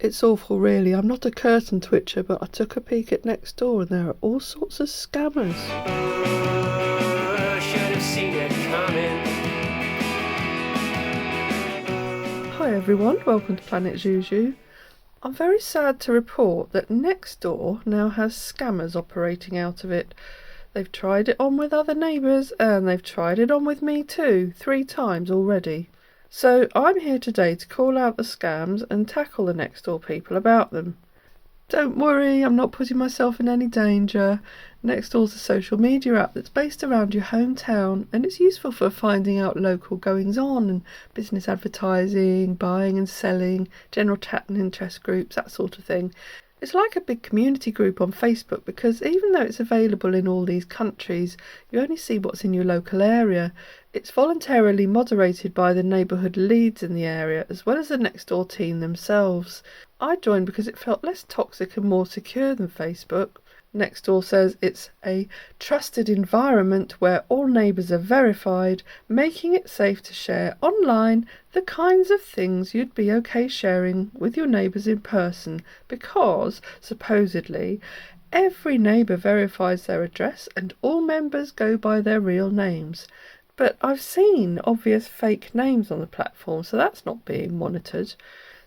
It's awful really. I'm not a curtain twitcher, but I took a peek at Nextdoor and there are all sorts of scammers. Should have seen it coming. Hi everyone, welcome to Planet Juju. I'm very sad to report that Nextdoor now has scammers operating out of it. They've tried it on with other neighbours and they've tried it on with me too, 3 times already. So I'm here today to call out the scams and tackle the Nextdoor people about them. Don't worry, I'm not putting myself in any danger. Nextdoor's a social media app that's based around your hometown and it's useful for finding out local goings-on and business advertising, buying and selling, general chat and interest groups, that sort of thing. It's like a big community group on Facebook because even though it's available in all these countries, you only see what's in your local area. It's voluntarily moderated by the neighbourhood leads in the area as well as the Nextdoor team themselves. I joined because it felt less toxic and more secure than Facebook. Nextdoor says it's a trusted environment where all neighbours are verified, making it safe to share online the kinds of things you'd be okay sharing with your neighbours in person because, supposedly, every neighbour verifies their address and all members go by their real names. But I've seen obvious fake names on the platform, so that's not being monitored.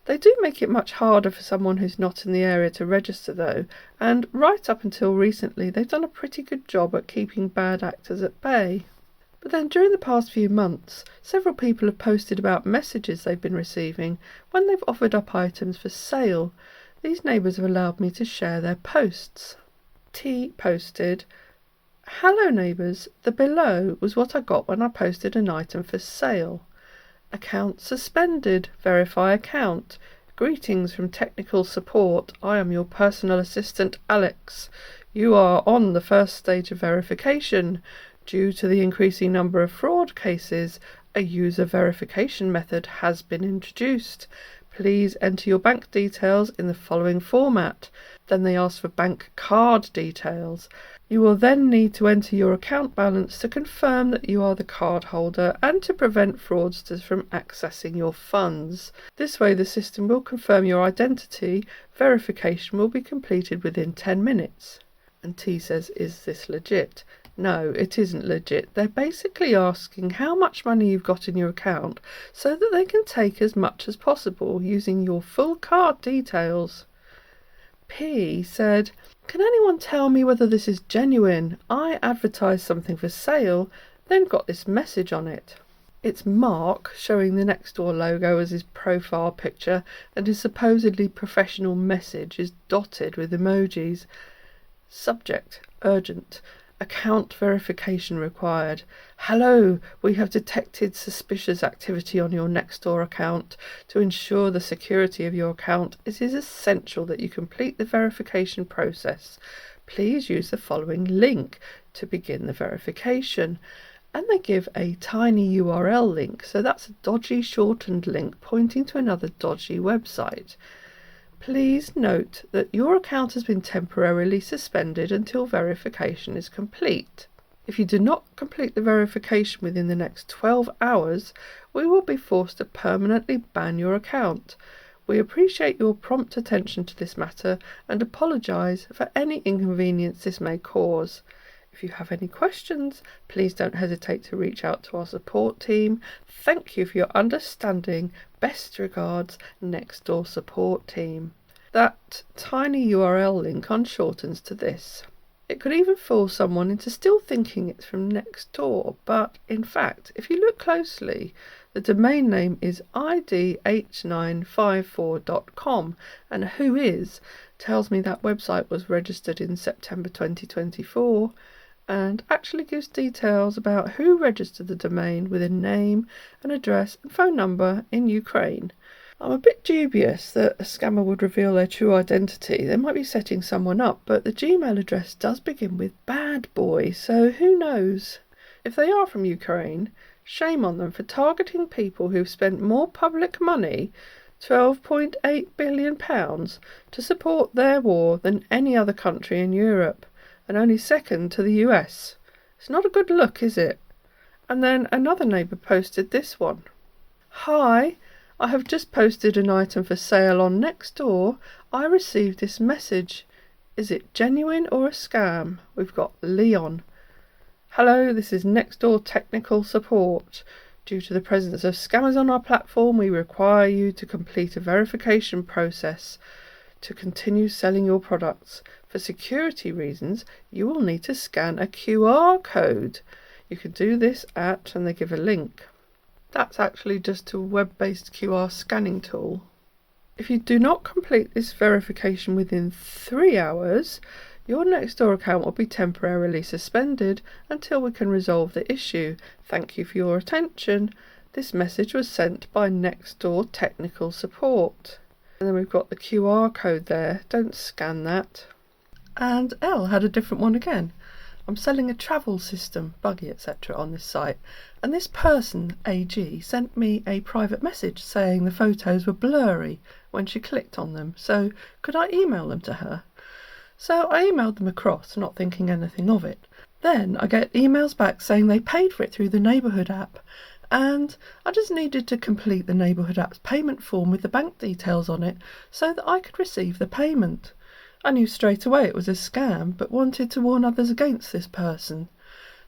They do make it much harder for someone who's not in the area to register though, and right up until recently they've done a pretty good job at keeping bad actors at bay. But then during the past few months, several people have posted about messages they've been receiving when they've offered up items for sale. These neighbours have allowed me to share their posts. T posted, "Hello neighbours, the below was what I got when I posted an item for sale. Account suspended. Verify account. Greetings from technical support. I am your personal assistant Alex. You are on the first stage of verification. Due to the increasing number of fraud cases, a user verification method has been introduced. Please enter your bank details in the following format." Then they ask for bank card details. You will then need to enter your account balance to confirm that you are the card holder and to prevent fraudsters from accessing your funds. This way the system will confirm your identity. Verification will be completed within 10 minutes. And T says, "Is this legit?" No, it isn't legit. They're basically asking how much money you've got in your account so that they can take as much as possible using your full card details. P said, "Can anyone tell me whether this is genuine? I advertised something for sale, then got this message on it." It's Mark, showing the Nextdoor logo as his profile picture, and his supposedly professional message is dotted with emojis. Subject, urgent. Account verification required. Hello, we have detected suspicious activity on your Nextdoor account. To ensure the security of your account, it is essential that you complete the verification process. Please use the following link to begin the verification. And they give a tiny URL link, so that's a dodgy shortened link pointing to another dodgy website. Please note that your account has been temporarily suspended until verification is complete. If you do not complete the verification within the next 12 hours, we will be forced to permanently ban your account. We appreciate your prompt attention to this matter and apologise for any inconvenience this may cause. If you have any questions, please don't hesitate to reach out to our support team. Thank you for your understanding. Best regards, Nextdoor support team. That tiny URL link unshortens to this. It could even fool someone into still thinking it's from Nextdoor, but in fact, if you look closely, the domain name is idh954.com, and whois tells me that website was registered in September 2024 and actually gives details about who registered the domain with a name, an address and phone number in Ukraine. I'm a bit dubious that a scammer would reveal their true identity. They might be setting someone up, but the Gmail address does begin with bad boy, so who knows? If they are from Ukraine, shame on them for targeting people who've spent more public money, £12.8 billion, to support their war than any other country in Europe, and only second to the US. It's not a good look, is it? And then another neighbour posted this one. "Hi, I have just posted an item for sale on Nextdoor. I received this message. Is it genuine or a scam? We've got Leon. Hello, this is Nextdoor technical support. Due to the presence of scammers on our platform, we require you to complete a verification process to continue selling your products. For security reasons, you will need to scan a QR code. You can do this at, and they give a link. That's actually just a web-based QR scanning tool. If you do not complete this verification within 3 hours, your Nextdoor account will be temporarily suspended until we can resolve the issue. Thank you for your attention. This message was sent by Nextdoor technical support. And then we've got the QR code there. Don't scan that. And Elle had a different one again. I'm selling a travel system, buggy, etc. on this site, and this person, AG, sent me a private message saying the photos were blurry when she clicked on them, so could I email them to her? So I emailed them across, not thinking anything of it. Then I get emails back saying they paid for it through the Neighbourhood app, and I just needed to complete the Neighbourhood app's payment form with the bank details on it so that I could receive the payment. I knew straight away it was a scam, but wanted to warn others against this person.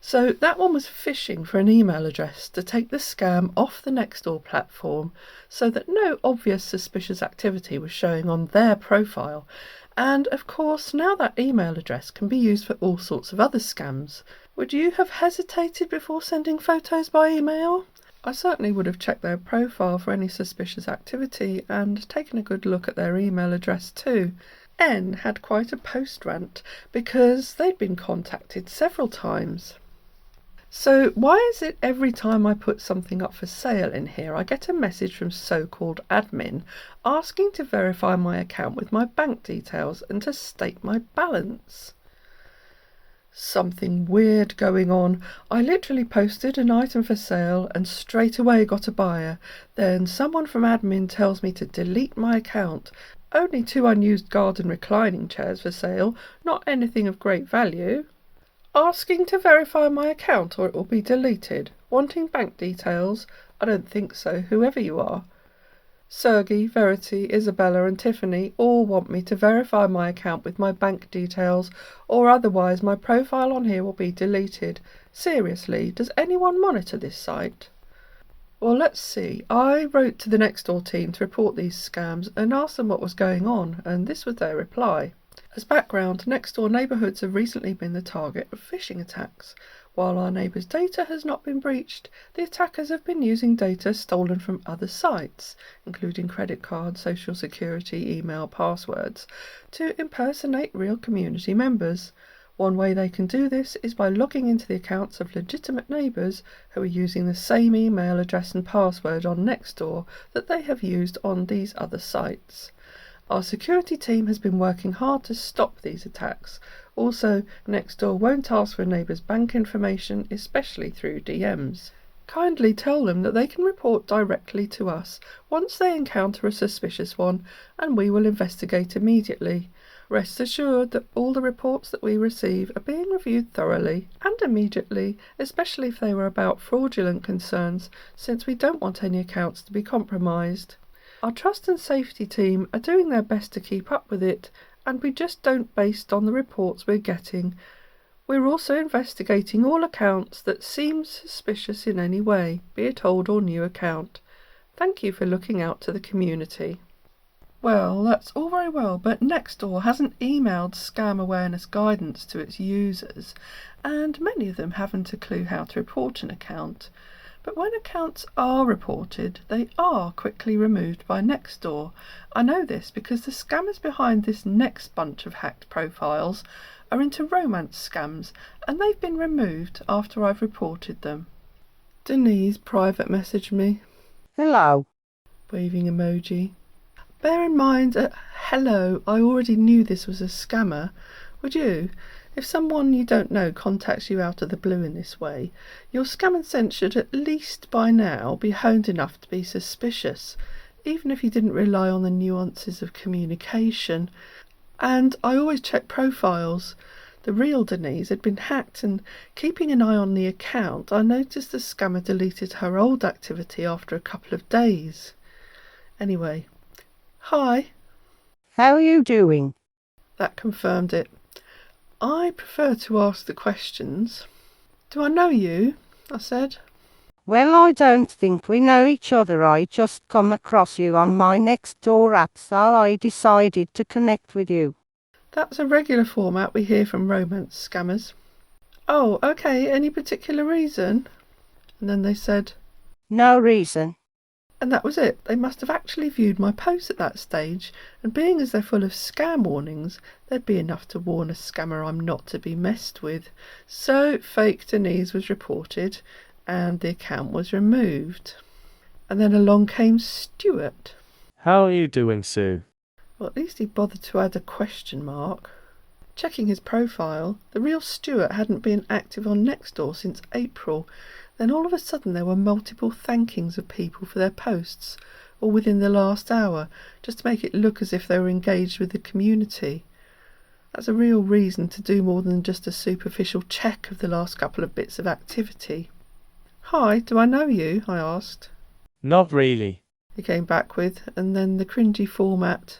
So that one was phishing for an email address to take the scam off the Nextdoor platform so that no obvious suspicious activity was showing on their profile. And of course, now that email address can be used for all sorts of other scams. Would you have hesitated before sending photos by email? I certainly would have checked their profile for any suspicious activity and taken a good look at their email address too. N had quite a post rant because they'd been contacted several times. So why is it every time I put something up for sale in here I get a message from so-called admin asking to verify my account with my bank details and to state my balance? Something weird going on. I literally posted an item for sale and straight away got a buyer. Then someone from admin tells me to delete my account. Only 2 unused garden reclining chairs for sale, not anything of great value. Asking to verify my account or it will be deleted. Wanting bank details? I don't think so, whoever you are. Sergey, Verity, Isabella and Tiffany all want me to verify my account with my bank details or otherwise my profile on here will be deleted. Seriously, does anyone monitor this site? Well, let's see. I wrote to the Nextdoor team to report these scams and asked them what was going on, and this was their reply. As background, Nextdoor neighbourhoods have recently been the target of phishing attacks. While our neighbours' data has not been breached, the attackers have been using data stolen from other sites, including credit cards, social security, email, passwords, to impersonate real community members. One way they can do this is by logging into the accounts of legitimate neighbours who are using the same email address and password on Nextdoor that they have used on these other sites. Our security team has been working hard to stop these attacks. Also, Nextdoor won't ask for a neighbour's bank information, especially through DMs. Kindly tell them that they can report directly to us once they encounter a suspicious one, and we will investigate immediately. Rest assured that all the reports that we receive are being reviewed thoroughly and immediately, especially if they were about fraudulent concerns, since we don't want any accounts to be compromised. Our trust and safety team are doing their best to keep up with it, and we just don't based on the reports we're getting. We're also investigating all accounts that seem suspicious in any way, be it old or new account. Thank you for looking out to the community. Well, that's all very well, but Nextdoor hasn't emailed scam awareness guidance to its users, and many of them haven't a clue how to report an account. But when accounts are reported, they are quickly removed by Nextdoor. I know this because the scammers behind this next bunch of hacked profiles are into romance scams, and they've been removed after I've reported them. Denise private messaged me. Hello. Waving emoji. Bear in mind, hello, I already knew this was a scammer. Would you? If someone you don't know contacts you out of the blue in this way, your scam sense should at least by now be honed enough to be suspicious, even if you didn't rely on the nuances of communication. And I always check profiles. The real Denise had been hacked, and keeping an eye on the account, I noticed the scammer deleted her old activity after a couple of days. Anyway, hi, How are you doing? that confirmed it. I prefer to ask the questions. Do I know you? I said. Well, I don't think we know each other. I just come across you on my Nextdoor app, so I decided to connect with you. That's a regular format we hear from romance scammers. Oh, okay, any particular reason? And then they said, No reason. and that was it. They must have actually viewed my post at that stage, and being as they're full of scam warnings, there'd be enough to warn a scammer I'm not to be messed with. So fake Denise was reported, and the account was removed. And then along came Stuart. How are you doing, Sue? Well, at least he bothered to add a question mark. Checking his profile, the real Stuart hadn't been active on Nextdoor since April. Then all of a sudden there were multiple thankings of people for their posts, all within the last hour, just to make it look as if they were engaged with the community. That's a real reason to do more than just a superficial check of the last couple of bits of activity. Hi, do I know you? I asked. Not really. He came back with, and then the cringy format.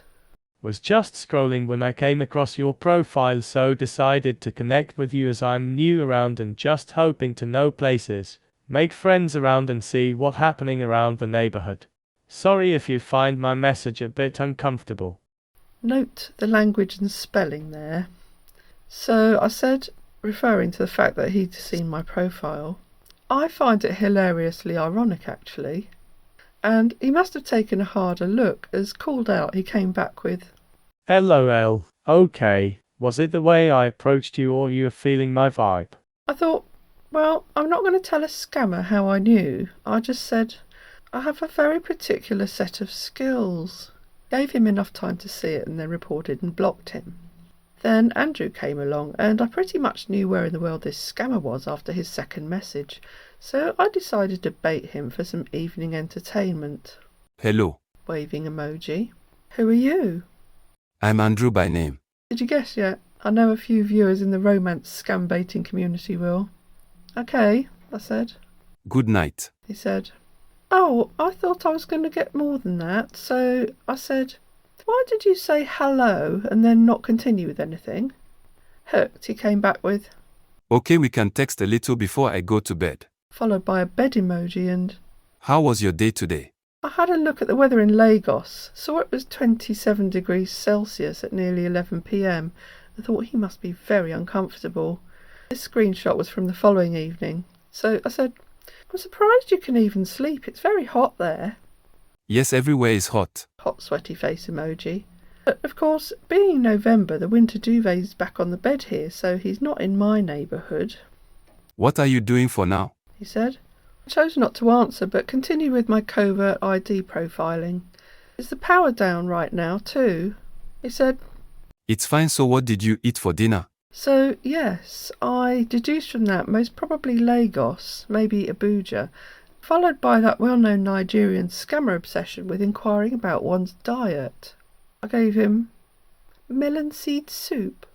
Was just scrolling when I came across your profile, so decided to connect with you as I'm new around and just hoping to know places, make friends around and see what's happening around the neighbourhood. Sorry if you find my message a bit uncomfortable. Note the language and spelling there. So I said, referring to the fact that he'd seen my profile, I find it hilariously ironic actually. And he must have taken a harder look, as called out he came back with, LOL, okay, was it the way I approached you or you're feeling my vibe? I thought, well, I'm not going to tell a scammer how I knew. I just said, I have a very particular set of skills. Gave him enough time to see it and then reported and blocked him. Then Andrew came along, and I pretty much knew where in the world this scammer was after his second message, so I decided to bait him for some evening entertainment. Hello, Waving emoji. Who are you? I'm Andrew by name. Did you guess yet? I know a few viewers in the romance scambaiting community will. Okay, I said. Good night. He said, oh, I thought I was going to get more than that, so I said, why did you say hello and then not continue with anything? Hooked, he came back with, Okay, we can text a little before I go to bed. followed by a bed emoji, and How was your day today? I had a look at the weather in Lagos, saw it was 27 degrees Celsius at nearly 11 p.m, and thought he must be very uncomfortable. This screenshot was from the following evening, so I said, I'm surprised you can even sleep, it's very hot there. Yes, everywhere is hot. Hot sweaty face emoji. But of course, being November, the winter duvet's back on the bed here, so he's not in my neighbourhood. What are you doing for now? He said. I chose not to answer, but continued with my covert ID profiling. Is the power down right now too? He said. It's fine, so what did you eat for dinner? So yes, I deduced from that most probably Lagos, maybe Abuja, followed by that well-known Nigerian scammer obsession with inquiring about one's diet. I gave him melon seed soup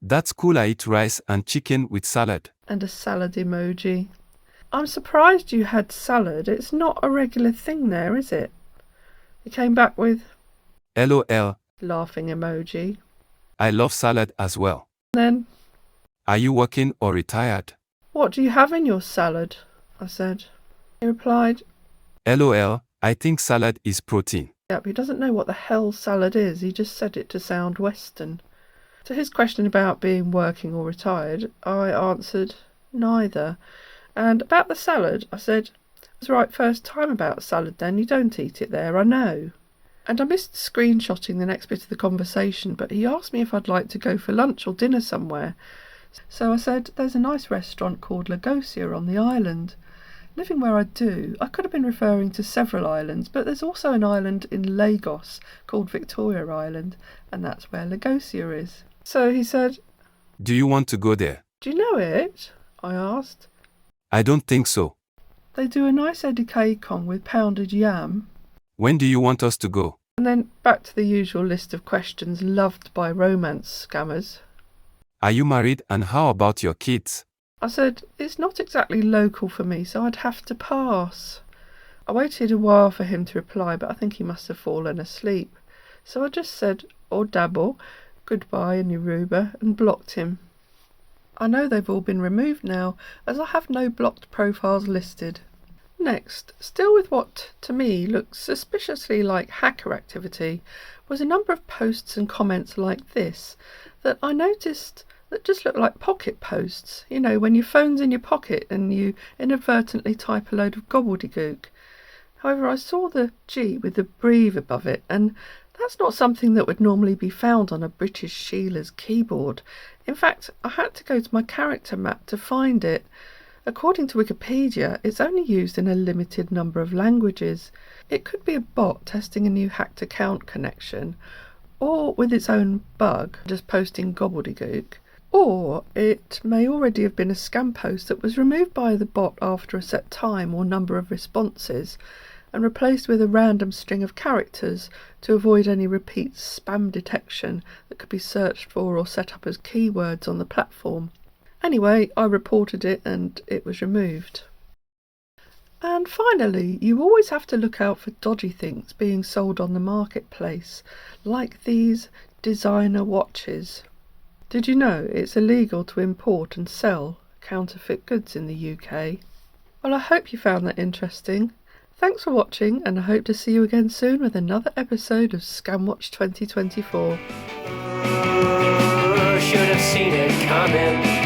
That's cool, I eat rice and chicken with salad. and a salad emoji. I'm surprised you had salad. It's not a regular thing there, is it? He came back with LOL, laughing emoji. I love salad as well. Then, Are you working or retired? what do you have in your salad? I said. He replied, LOL, I think salad is protein. yep, he doesn't know what the hell salad is. He just said it to sound Western. To his question about being working or retired, I answered neither. And about the salad, I said, I was right first time about salad then. You don't eat it there, I know. And I missed screenshotting the next bit of the conversation, but he asked me if I'd like to go for lunch or dinner somewhere. So I said, there's a nice restaurant called Lagosia on the island. Living where I do, I could have been referring to several islands, but there's also an island in Lagos called Victoria Island, and that's where Lagosia is. So he said, Do you want to go there? do you know it? I asked. I don't think so. They do a nice edikang with pounded yam. When do you want us to go? And then back to the usual list of questions loved by romance scammers. Are you married and how about your kids? I said, it's not exactly local for me, so I'd have to pass. I waited a while for him to reply, but I think he must have fallen asleep. So I just said, or dabble, goodbye in Yoruba, and blocked him. I know they've all been removed now, as I have no blocked profiles listed. Next, still with what to me looks suspiciously like hacker activity, was a number of posts and comments like this that I noticed that just look like pocket posts. You know, when your phone's in your pocket and you inadvertently type a load of gobbledygook. However, I saw the G with the breathe above it, and that's not something that would normally be found on a British Sheila's keyboard. In fact, I had to go to my character map to find it. According to Wikipedia, it's only used in a limited number of languages. It could be a bot testing a new hacked account connection, or with its own bug, just posting gobbledygook. Or it may already have been a scam post that was removed by the bot after a set time or number of responses, and replaced with a random string of characters to avoid any repeat spam detection that could be searched for or set up as keywords on the platform. Anyway, I reported it and it was removed. And finally, you always have to look out for dodgy things being sold on the marketplace, like these designer watches. Did you know it's illegal to import and sell counterfeit goods in the UK? Well, I hope you found that interesting. Thanks for watching, and I hope to see you again soon with another episode of Scamwatch 2024. Should have seen it coming.